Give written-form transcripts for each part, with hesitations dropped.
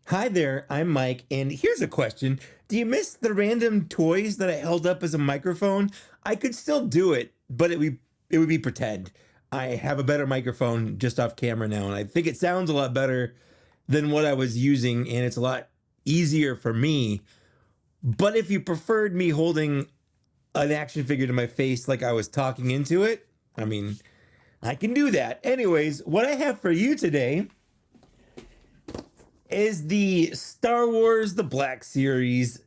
Hi there, I'm Mike, and here's a question. Do you miss the random toys that I held up as a microphone? I could still do it, but it would be pretend. I have a better microphone just off camera now, and I think it sounds a lot better than what I was using, and it's a lot easier for me. But if you preferred me holding an action figure to my face like I was talking into it, I mean, I can do that. Anyways, what I have for you today is the Star Wars The Black Series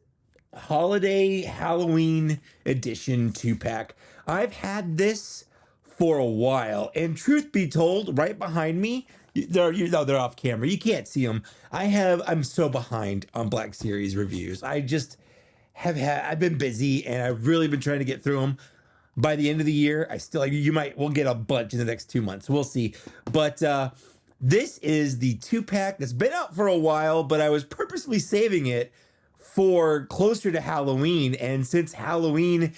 Holiday Halloween Edition 2-pack. I've had this for a while, and truth be told, right behind me, they're off camera. You can't see them. I'm so behind on Black Series reviews. I've been busy, and I've really been trying to get through them. By the end of the year, we'll get a bunch in the next 2 months. We'll see. But this is the 2-pack that's been out for a while, but I was purposely saving it for closer to Halloween. And since Halloween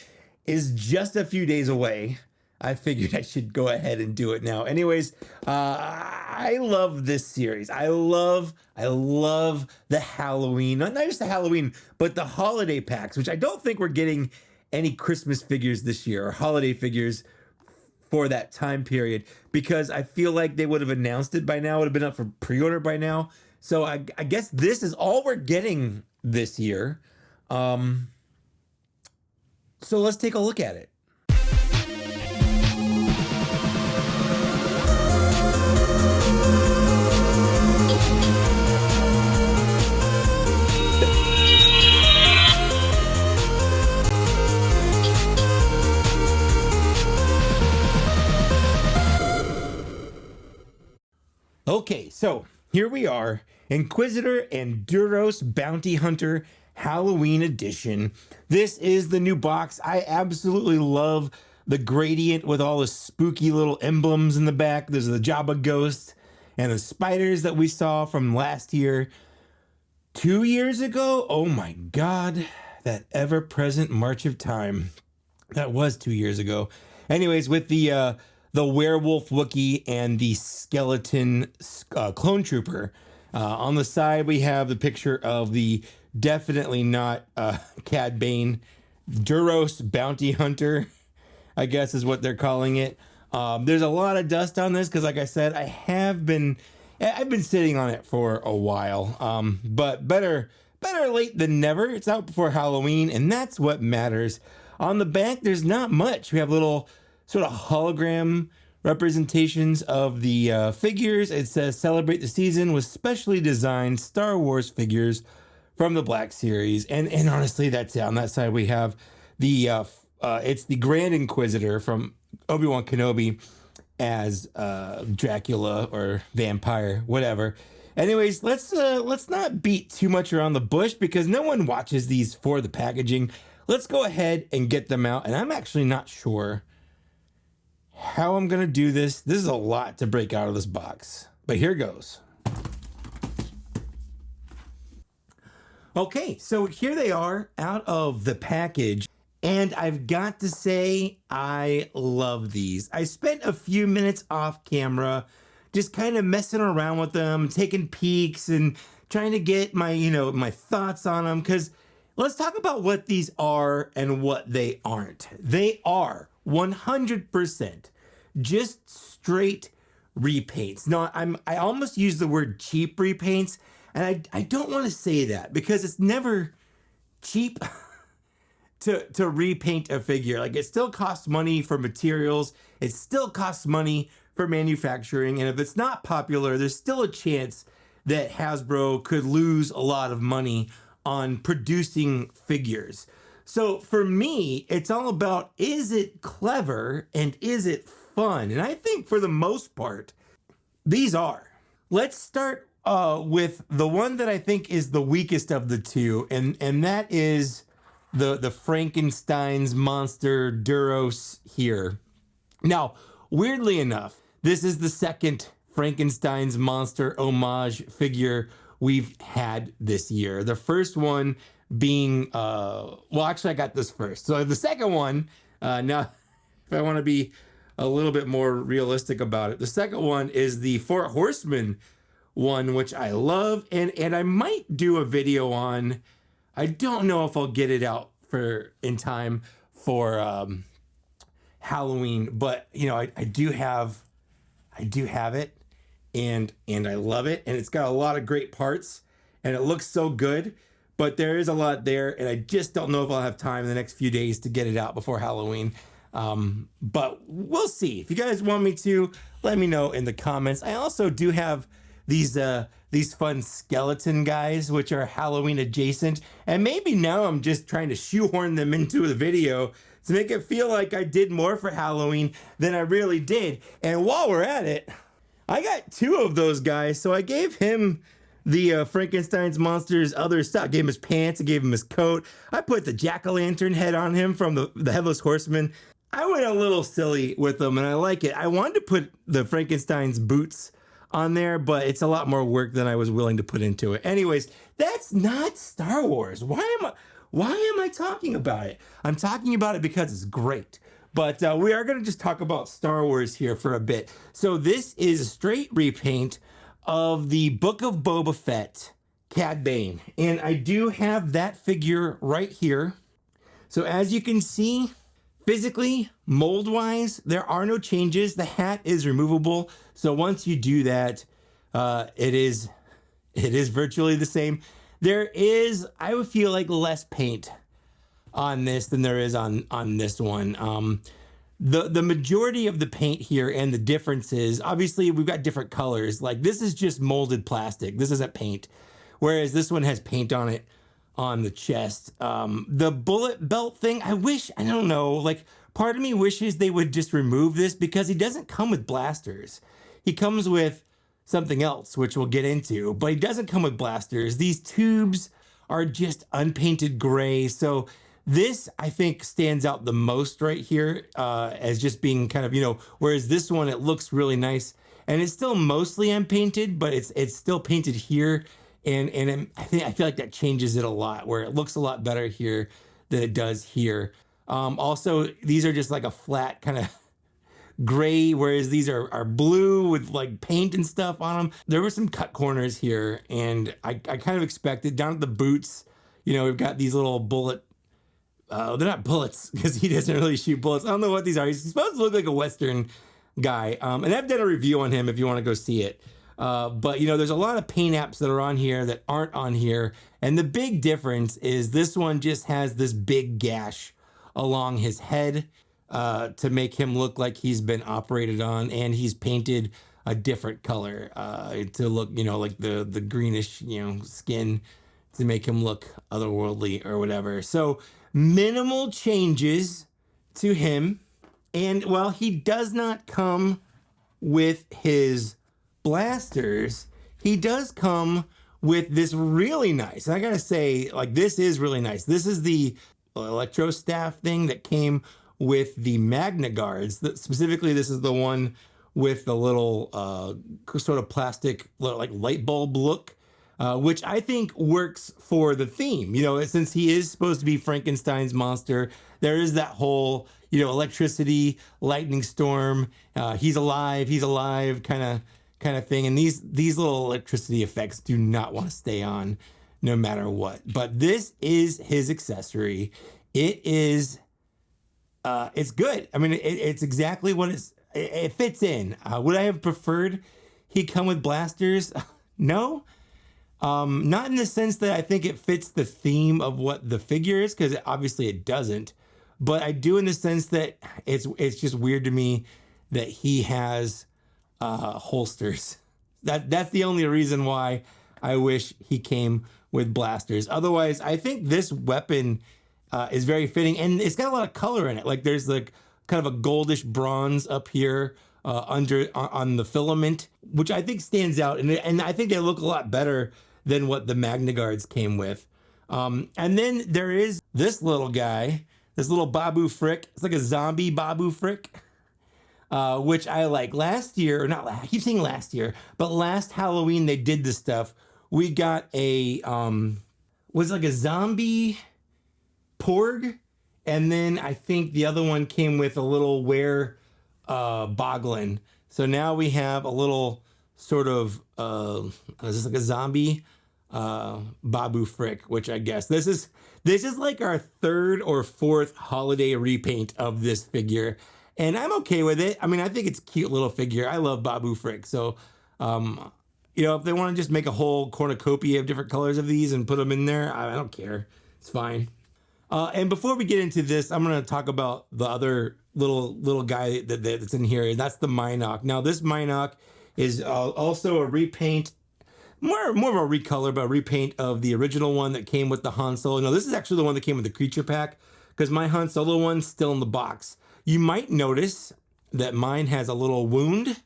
is just a few days away, I figured I should go ahead and do it now. Anyways, I love this series. I love the Halloween, not just the Halloween, but the holiday packs, which I don't think we're getting any Christmas figures this year or holiday figures for that time period, because I feel like they would have announced it by now. It would have been up for pre-order by now. So I guess this is all we're getting this year. So let's take a look at it. Okay, so here we are, Inquisitor and Duros Bounty Hunter Halloween Edition. This is the new box. I absolutely love the gradient with all the spooky little emblems in the back. There's the Jabba ghost and the spiders that we saw from last year. 2 years ago? Oh my God, that ever-present march of time. That was 2 years ago. Anyways, with the werewolf Wookiee and the skeleton clone trooper. On the side, we have the picture of the definitely not Cad Bane, Duros Bounty Hunter, I guess is what they're calling it. There's a lot of dust on this because, like I said, I've been sitting on it for a while. But better late than never. It's out before Halloween, and that's what matters. On the back, there's not much. We have little sort of hologram representations of the figures. It says celebrate the season with specially designed Star Wars figures from the Black Series. And honestly, that's it. On that side, we have it's the Grand Inquisitor from Obi-Wan Kenobi as Dracula or vampire, whatever. Anyways, let's not beat too much around the bush because no one watches these for the packaging. Let's go ahead and get them out. And I'm actually not sure how I'm gonna do this. This is a lot to break out of this box, but here goes. Okay, so here they are out of the package, and I've got to say I love these. I spent a few minutes off camera just kind of messing around with them, taking peeks and trying to get my thoughts on them, because let's talk about what these are and what they aren't. They are 100% just straight repaints. Now, I almost use the word cheap repaints, and I don't want to say that because it's never cheap to repaint a figure. Like, it still costs money for materials, it still costs money for manufacturing, and if it's not popular, there's still a chance that Hasbro could lose a lot of money on producing figures. So for me, it's all about, is it clever and is it fun? And I think for the most part, these are. Let's start with the one that I think is the weakest of the two, and that is the Frankensteins Monster Duros here. Now, weirdly enough, this is the second Frankensteins Monster homage figure we've had this year. The first one being, well, actually I got this first. So the second one, now if I want to be a little bit more realistic about it, the second one is the Four Horsemen one, which I love. And I might do a video on, I don't know if I'll get it out for in time for Halloween, but you know, I do have it, and I love it, and it's got a lot of great parts, and it looks so good. But there is a lot there, and I just don't know if I'll have time in the next few days to get it out before Halloween. But we'll see. If you guys want me to, let me know in the comments. I also do have these fun skeleton guys, which are Halloween adjacent, and maybe now I'm just trying to shoehorn them into the video to make it feel like I did more for Halloween than I really did. And while we're at it, I got two of those guys, so I gave him the Frankenstein's Monster's other stuff. I gave him his pants, I gave him his coat. I put the jack-o'-lantern head on him from the Headless Horseman. I went a little silly with them, and I like it. I wanted to put the Frankenstein's boots on there, but it's a lot more work than I was willing to put into it. Anyways, that's not Star Wars. Why am I talking about it? I'm talking about it because it's great. But we are going to just talk about Star Wars here for a bit. So this is a straight repaint of the Book of Boba Fett, Cad Bane. And I do have that figure right here. So as you can see, physically, mold-wise, there are no changes. The hat is removable. So once you do that, it is virtually the same. There is, I would feel like, less paint on this than there is on this one. The majority of the paint here and the differences, obviously we've got different colors. Like this is just molded plastic. This isn't paint. Whereas this one has paint on it on the chest. The bullet belt thing, I don't know, like part of me wishes they would just remove this because he doesn't come with blasters. He comes with something else, which we'll get into, but he doesn't come with blasters. These tubes are just unpainted gray. So this, I think, stands out the most right here as just being kind of, you know, whereas this one, it looks really nice and it's still mostly unpainted, but it's still painted here. And I feel like that changes it a lot, where it looks a lot better here than it does here. Also, these are just like a flat kind of gray, whereas these are blue with like paint and stuff on them. There were some cut corners here, and I kind of expected down at the boots, you know, we've got these little bullet, they're not bullets because he doesn't really shoot bullets. I don't know what these are. He's supposed to look like a Western guy. And I've done a review on him if you want to go see it. But, you know, there's a lot of paint apps that are on here that aren't on here. And the big difference is this one just has this big gash along his head to make him look like he's been operated on. And he's painted a different color to look, you know, like the greenish, you know, skin to make him look otherworldly or whatever. So minimal changes to him. And while he does not come with his blasters, he does come with this really nice, I gotta say, like, this is really nice. This is the electro staff thing that came with the Magna Guards. Specifically, this is the one with the little sort of plastic, like light bulb look, which I think works for the theme. You know, since he is supposed to be Frankenstein's monster, there is that whole, you know, electricity, lightning storm, he's alive kind of thing. And these little electricity effects do not want to stay on no matter what. But this is his accessory. It is, it's good. I mean, it's exactly what it fits in. Would I have preferred he come with blasters? No. Not in the sense that I think it fits the theme of what the figure is, because obviously it doesn't. But I do in the sense that it's just weird to me that he has holsters. That's the only reason why I wish he came with blasters. Otherwise, I think this weapon is very fitting, and it's got a lot of color in it. Like there's like kind of a goldish bronze up here on the filament, which I think stands out, and I think they look a lot better than what the Magna Guards came with. And then there is this little guy, this little Babu Frick. It's like a zombie Babu Frick, which I like. Last year, or not, I keep saying last year, but last Halloween they did this stuff. We got a, was like a zombie Porg, and then I think the other one came with a little Boglin. So now we have a little sort of is this like a zombie Babu Frick, which I guess this is like our third or fourth holiday repaint of this figure, and I'm okay with it. I mean, I think it's a cute little figure. I love Babu Frick, so you know, if they want to just make a whole cornucopia of different colors of these and put them in there, I don't care. It's fine. And before we get into this, I'm going to talk about the other little guy that's in here, and that's the Minoc. Now, this Minoc is also a repaint, more of a recolor, but a repaint of the original one that came with the Han Solo. No, this is actually the one that came with the creature pack, because my Han Solo one's still in the box. You might notice that mine has a little wound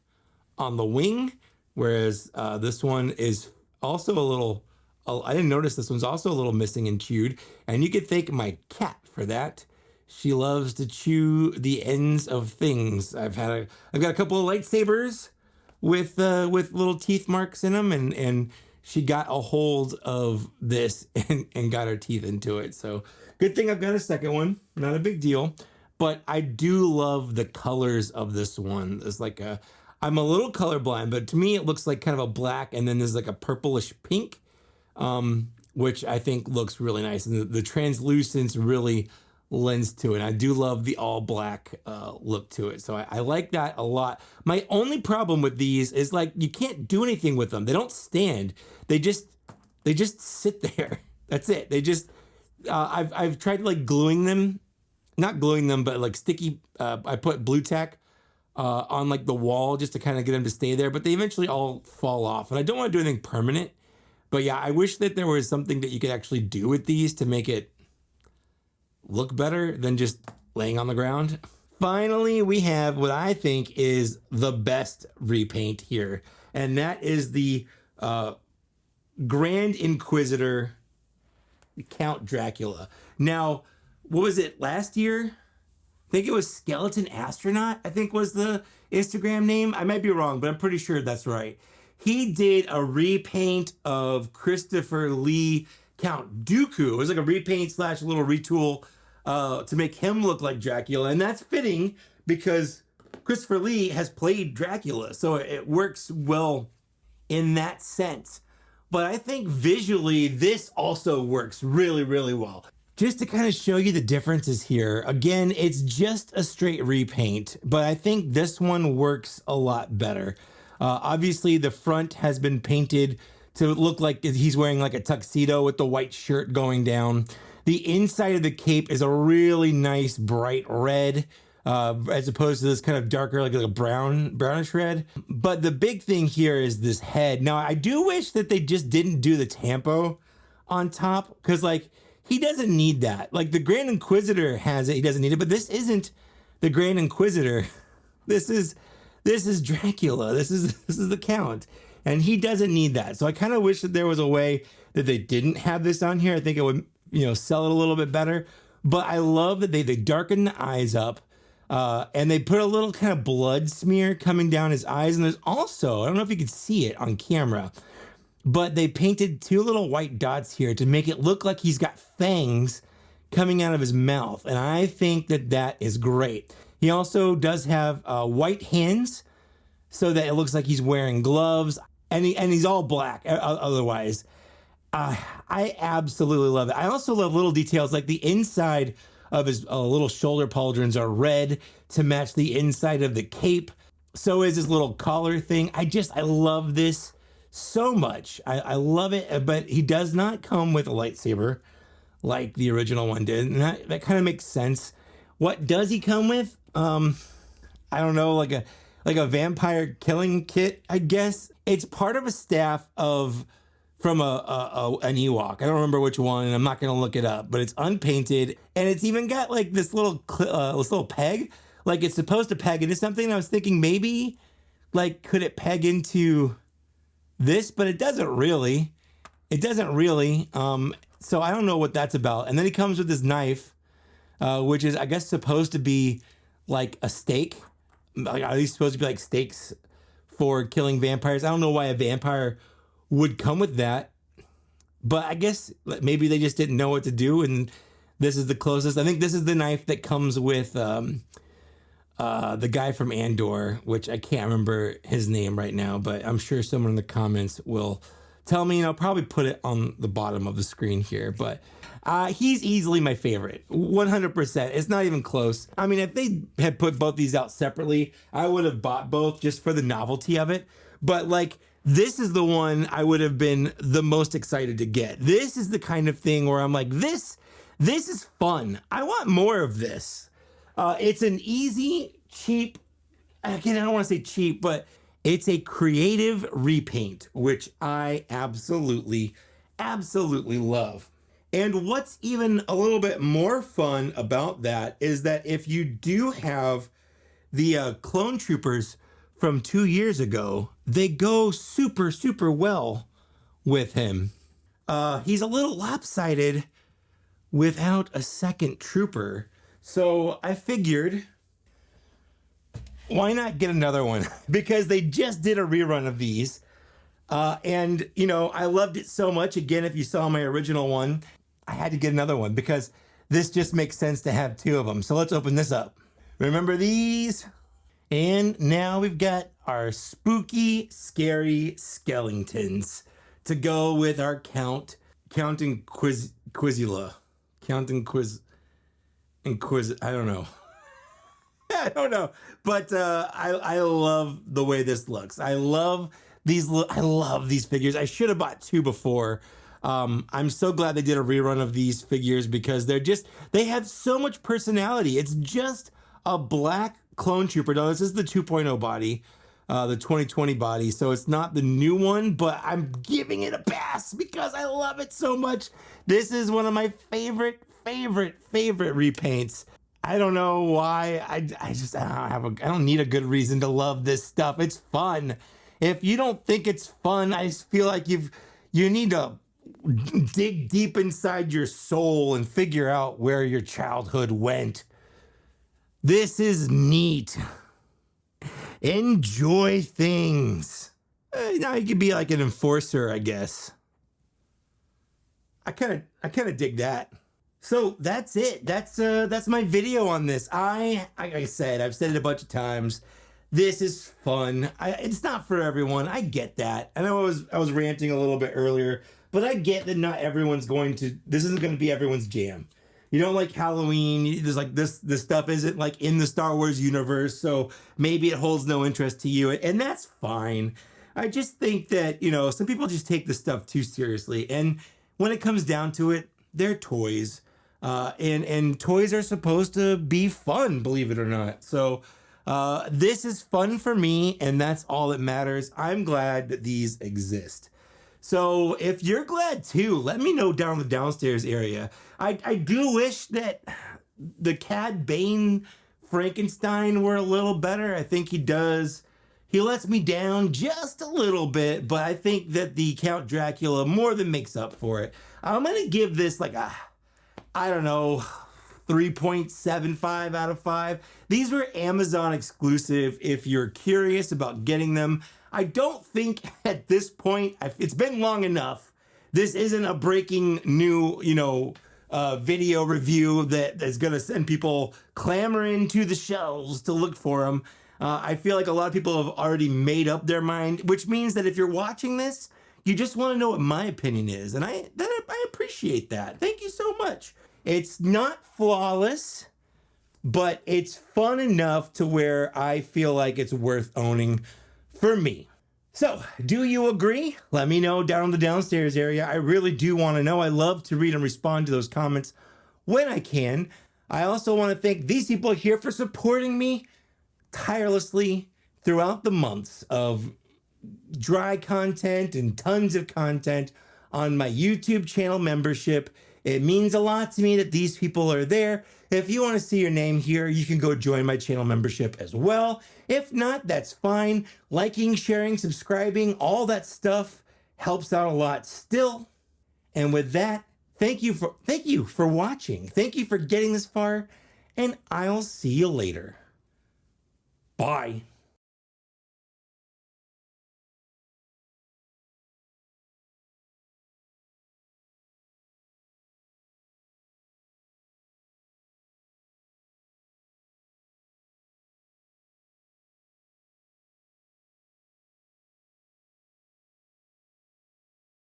on the wing, whereas this one is also a little... I didn't notice this one's also a little missing and chewed, and you could thank my cat for that. She loves to chew the ends of things. I've got a couple of lightsabers with little teeth marks in them, and she got a hold of this and got her teeth into it. So good thing I've got a second one. Not a big deal, but I do love the colors of this one. It's like I'm a little colorblind, but to me it looks like kind of a black, and then there's like a purplish pink. Which I think looks really nice, and the translucence really lends to it. I do love the all black look to it, so I like that a lot. My only problem with these is like you can't do anything with them. They don't stand. They just sit there. That's it. They just I've tried like gluing them, not gluing them, but like sticky. I put blue tack on like the wall just to kind of get them to stay there, but they eventually all fall off, and I don't want to do anything permanent. But yeah, I wish that there was something that you could actually do with these to make it look better than just laying on the ground. Finally, we have what I think is the best repaint here, and that is the Grand Inquisitor Count Dracula. Now, what was it last year? I think it was Skeleton Astronaut, I think was the Instagram name. I might be wrong, but I'm pretty sure that's right. He did a repaint of Christopher Lee Count Dooku. It was like a repaint slash little retool to make him look like Dracula. And that's fitting because Christopher Lee has played Dracula. So it works well in that sense. But I think visually, this also works really, really well. Just to kind of show you the differences here. Again, it's just a straight repaint, but I think this one works a lot better. Obviously, the front has been painted to look like he's wearing like a tuxedo with the white shirt going down. The inside of the cape is a really nice bright red, as opposed to this kind of darker, like a brownish red. But the big thing here is this head. Now, I do wish that they just didn't do the tampo on top, because like he doesn't need that. Like the Grand Inquisitor has it, he doesn't need it, but this isn't the Grand Inquisitor. This is Dracula. This is the Count, and he doesn't need that. So I kind of wish that there was a way that they didn't have this on here. I think it would, you know, sell it a little bit better. But I love that they darken the eyes up, and they put a little kind of blood smear coming down his eyes. And there's also, I don't know if you can see it on camera, but they painted two little white dots here to make it look like he's got fangs coming out of his mouth. And I think that that is great. He also does have white hands so that it looks like he's wearing gloves, and he's all black otherwise. I absolutely love it. I also love little details like the inside of his little shoulder pauldrons are red to match the inside of the cape. So is his little collar thing. I love this so much. I love it, but he does not come with a lightsaber like the original one did, and that kind of makes sense. What does he come with? I don't know, like a vampire killing kit, I guess. It's part of a staff from an Ewok. I don't remember which one, and I'm not gonna look it up, but it's unpainted, and it's even got like this little peg, like it's supposed to peg into something. I was thinking maybe, like, could it peg into this? But it doesn't really. It doesn't really. So I don't know what that's about. And then he comes with this knife, which is, I guess, supposed to be like a stake. Like, are these supposed to be like stakes for killing vampires? I don't know why a vampire would come with that, but I guess maybe they just didn't know what to do, and this is the closest. I think this is the knife that comes with the guy from Andor, which I can't remember his name right now, but I'm sure someone in the comments will tell me, and I'll probably put it on the bottom of the screen here. But he's easily my favorite, 100%. It's not even close. I mean, if they had put both these out separately, I would have bought both just for the novelty of it. But like, this is the one I would have been the most excited to get. This is the kind of thing where I'm like, this is fun. I want more of this. It's an easy, cheap, again, I don't want to say cheap, but it's a creative repaint, which I absolutely, absolutely love. And what's even a little bit more fun about that is that if you do have the clone troopers from 2 years ago, they go super, super well with him. He's a little lopsided without a second trooper. So I figured, why not get another one? Because they just did a rerun of these. And, you know, I loved it so much. Again, if you saw my original one, I had to get another one because this just makes sense to have two of them. So let's open this up. Remember these? And now we've got our spooky, scary skeletons to go with our Count and Quizula. Count and Quiz, I don't know. I don't know, but I love the way this looks. I love these figures. I should have bought two before. I'm so glad they did a rerun of these figures because they have so much personality. It's just a black clone trooper. No, this is the 2.0 body, the 2020 body. So it's not the new one, but I'm giving it a pass because I love it so much. This is one of my favorite repaints. I don't know why. I don't need a good reason to love this stuff. It's fun. If you don't think it's fun, I just feel like you need to dig deep inside your soul and figure out where your childhood went. This is neat. Enjoy things. Now you could be like an enforcer, I guess. I kind of dig that. So that's it. That's my video on this. Like I said, I've said it a bunch of times. This is fun. It's not for everyone. I get that. I know I was ranting a little bit earlier, but I get that not everyone's this isn't going to be everyone's jam. You don't like Halloween. There's like this stuff isn't like in the Star Wars universe, so maybe it holds no interest to you, and that's fine. I just think that, you know, some people just take this stuff too seriously, and when it comes down to it, they're toys. And toys are supposed to be fun, believe it or not. So this is fun for me, and that's all that matters. I'm glad that these exist. So if you're glad too, let me know down in the downstairs area. I do wish that the Cad Bane Frankenstein were a little better. I think he lets me down just a little bit, but I think that the Count Dracula more than makes up for it. I'm going to give this like I don't know, 3.75 out of 5. These were Amazon exclusive if you're curious about getting them. I don't think at this point, it's been long enough. This isn't a breaking new, video review that is going to send people clamoring to the shelves to look for them. I feel like a lot of people have already made up their mind, which means that if you're watching this, you just want to know what my opinion is. And I appreciate that. Thank you so much. It's not flawless, but it's fun enough to where I feel like it's worth owning for me. So, do you agree? Let me know down in the downstairs area. I really do want to know. I love to read and respond to those comments when I can. I also want to thank these people here for supporting me tirelessly throughout the months of dry content and tons of content on my YouTube channel membership. It means a lot to me that these people are there. If you want to see your name here, you can go join my channel membership as well. If not, that's fine. Liking, sharing, subscribing, all that stuff helps out a lot still. And with that, thank you for watching. Thank you for getting this far, and I'll see you later. Bye.